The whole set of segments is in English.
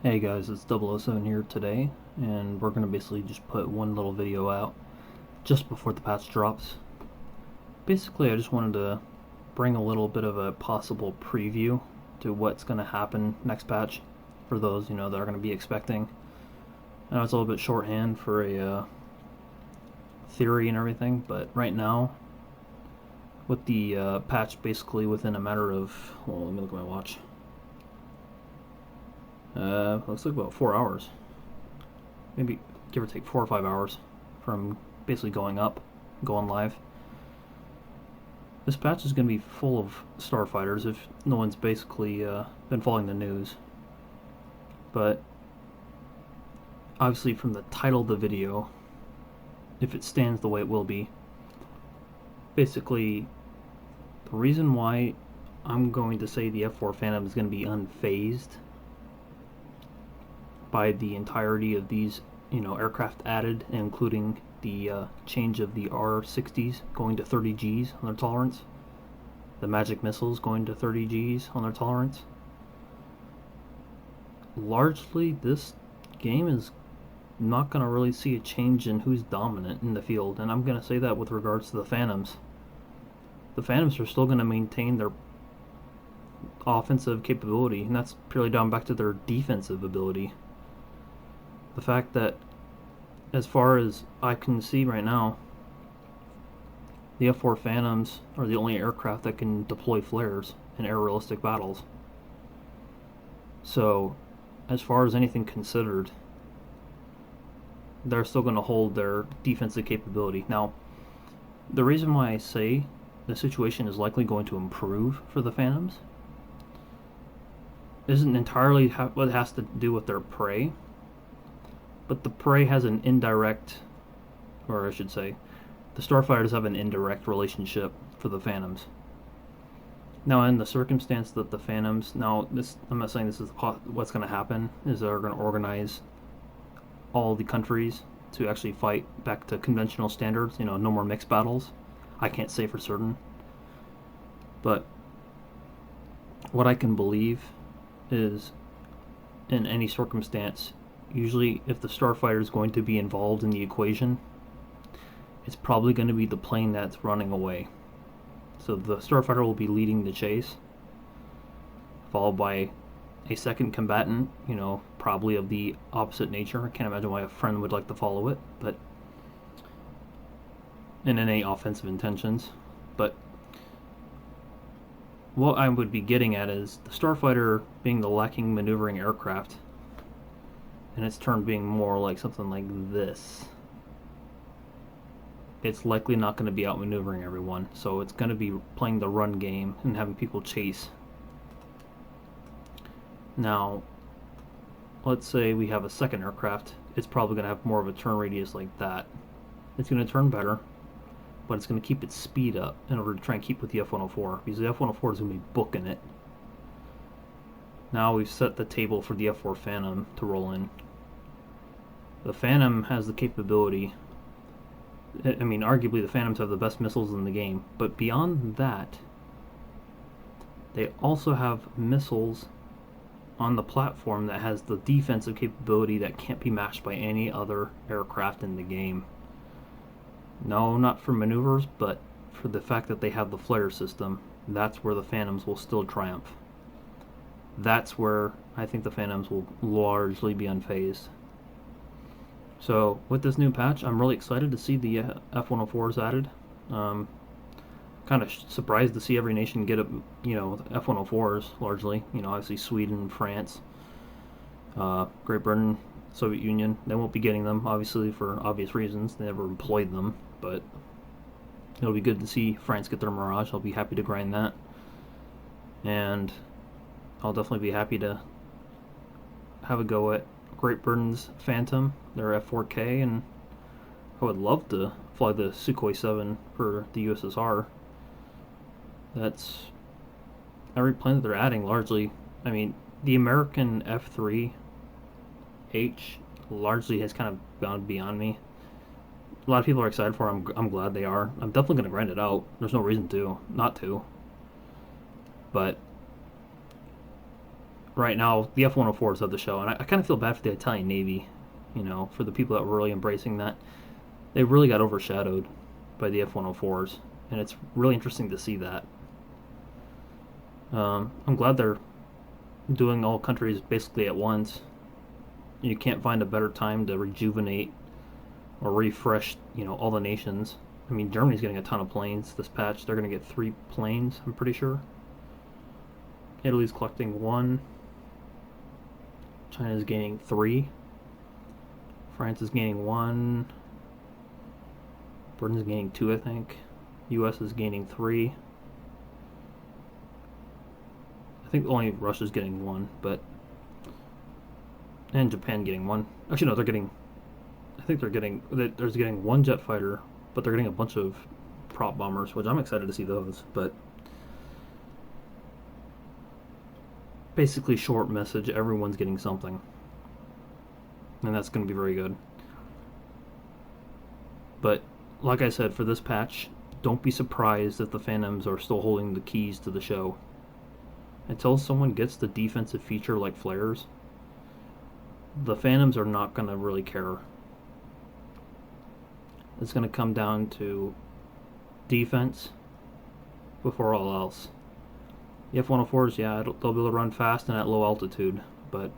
Hey guys, it's 007 here today, and we're going to basically just put one little video out just before the patch drops. Basically, I just wanted to bring a little bit of a possible preview to what's going to happen next patch for those, that are going to be expecting. I know it's a little bit shorthand for a theory and everything, but right now, with the patch basically within a matter of, well, let me look at my watch. Looks like about 4 hours. Maybe give or take 4 or 5 hours from basically going live. This patch is going to be full of starfighters if no one's basically been following the news. But obviously from the title of the video, if it stands the way it will be, basically the reason why I'm going to say the F4 Phantom is going to be unfazed by the entirety of these aircraft added, including the change of the R-60s going to 30 Gs on their tolerance, the Magic missiles going to 30 Gs on their tolerance. Largely, this game is not going to really see a change in who's dominant in the field, and I'm going to say that with regards to the Phantoms. The Phantoms are still going to maintain their offensive capability, and that's purely down back to their defensive ability. The fact that, as far as I can see right now, the F4 Phantoms are the only aircraft that can deploy flares in air-realistic battles. So, as far as anything considered, they're still going to hold their defensive capability. Now, the reason why I say the situation is likely going to improve for the Phantoms isn't entirely what it has to do with their prey, but the prey has an indirect, or I should say, the starfighters have an indirect relationship for the Phantoms. Now, in the circumstance that the Phantoms, I'm not saying this is what's going to happen, is they're going to organize all the countries to actually fight back to conventional standards, no more mixed battles. I can't say for certain. But what I can believe is, in any circumstance, usually if the starfighter is going to be involved in the equation, it's probably going to be the plane that's running away. So the starfighter will be leading the chase, followed by a second combatant, probably of the opposite nature. I can't imagine why a friend would like to follow it, but in any offensive intentions. But what I would be getting at is the starfighter being the lacking maneuvering aircraft, and its turn being more like something like this. It's likely not going to be outmaneuvering everyone, so it's going to be playing the run game and having people chase. Now, let's say we have a second aircraft. It's probably going to have more of a turn radius like that. It's going to turn better, but it's going to keep its speed up in order to try and keep with the F-104, because the F-104 is going to be booking it. Now we've set the table for the F-4 Phantom to roll in. The Phantom has the capability, I mean, arguably the Phantoms have the best missiles in the game, but beyond that, they also have missiles on the platform that has the defensive capability that can't be matched by any other aircraft in the game. No, not for maneuvers, but for the fact that they have the flare system. That's where the Phantoms will still triumph. That's where I think the Phantoms will largely be unfazed. So with this new patch, I'm really excited to see the F-104s added. Kind of surprised to see every nation get F-104s largely. Obviously Sweden, France, Great Britain, Soviet Union. They won't be getting them, obviously, for obvious reasons. They never employed them, but it'll be good to see France get their Mirage. I'll be happy to grind that. And I'll definitely be happy to have a go at Great Britain's Phantom, their F4K, and I would love to fly the Sukhoi 7 for the USSR. That's every plane that they're adding largely. I mean, the American F3H largely has kind of gone beyond me. A lot of people are excited for it. I'm glad they are. I'm definitely going to grind it out. There's no reason not to. But right now the F-104s of the show, and I kind of feel bad for the Italian Navy, you know, for the people that were really embracing that. They really got overshadowed by the F-104s, and it's really interesting to see that. I'm glad they're doing all countries basically at once. You can't find a better time to rejuvenate or refresh, you know, all the nations. I mean, Germany's getting a ton of planes this patch. They're going to get 3 planes, I'm pretty sure. Italy's collecting 1. China's gaining 3. France is gaining 1. Britain's gaining 2, I think. US is gaining 3. I think only Russia's getting 1, but... And Japan getting 1. Actually, no, they're getting... I think they're getting... There's getting 1 jet fighter, but they're getting a bunch of prop bombers, which I'm excited to see those, but... Basically, short message, everyone's getting something. And that's going to be very good. But, like I said, for this patch, don't be surprised if the Phantoms are still holding the keys to the show. Until someone gets the defensive feature like flares, the Phantoms are not going to really care. It's going to come down to defense before all else. The F-104s, yeah, they'll be able to run fast and at low altitude, but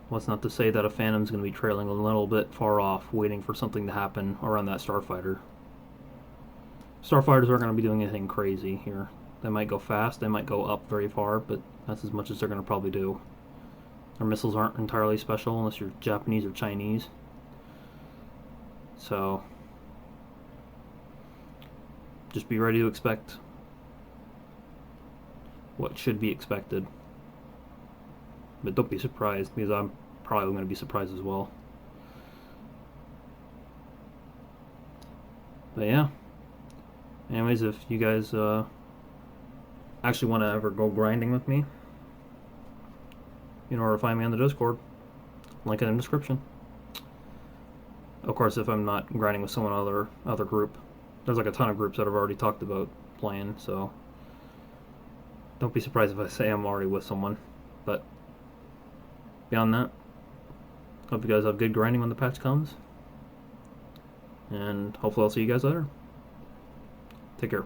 what's not to say that a Phantom's going to be trailing a little bit far off, waiting for something to happen around that starfighter. Starfighters aren't going to be doing anything crazy here. They might go fast, they might go up very far, but that's as much as they're going to probably do. Their missiles aren't entirely special unless you're Japanese or Chinese. So, just be ready to expect what should be expected. But don't be surprised, because I'm probably going to be surprised as well. But yeah. Anyways, if you guys actually want to ever go grinding with me, you know where to find me on the Discord. Link in the description. Of course, if I'm not grinding with someone other group. There's like a ton of groups that I've already talked about playing, so don't be surprised if I say I'm already with someone. But beyond that, hope you guys have good grinding when the patch comes. And hopefully I'll see you guys later. Take care.